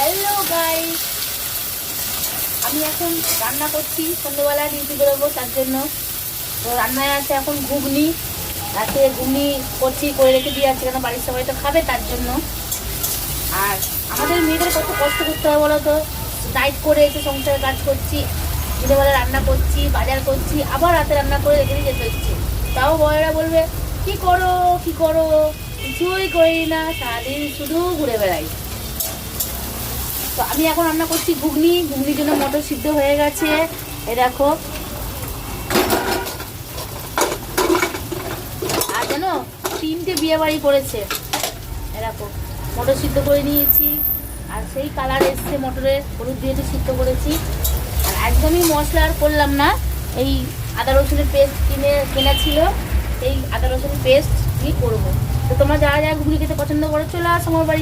Hello guys, আমি এখন রান্না করছি। সন্ধ্যেবেলা ডিউটি বেরোবো, তার জন্য তো রান্নায় আছে এখন ঘুগনি। রাতে ঘুগনি করছি, করে রেখে দিয়ে আছে, কেন বাড়ির সবাই তো খাবে তার জন্য। আর আমাদের মেয়েদের কত কষ্ট করতে হয় বলো তো, ডাইট করে এসে সংসারে কাজ করছি, দিনের বেলা রান্না করছি, বাজার করছি, আবার রাতে রান্না করে রেখে দিয়ে যেতে হচ্ছে। তাও বড়রা বলবে কি করো কি করো, কিছুই করি না, সারাদিন শুধু ঘুরে বেড়াই। তো আমি এখন রান্না করছি ঘুগনি। ঘুগনির জন্য মটর সিদ্ধ হয়ে গেছে, এই দেখো। আর জানো 3টে বিয়ে বাড়ি করেছে, এই দেখো মটর সিদ্ধ করে নিয়েছি। আর সেই কালার এসছে মটরের, হলুদ দিয়ে সিদ্ধ করেছি। আর একদমই মশলা আর করলাম না, এই আদা রসুনের পেস্ট কেনা ছিল, এই আদা রসুনের পেস্ট দিয়ে করবো। তো তোমরা যারা যারা ঘুগনি খেতে পছন্দ করো চলে আসো আমার বাড়ি।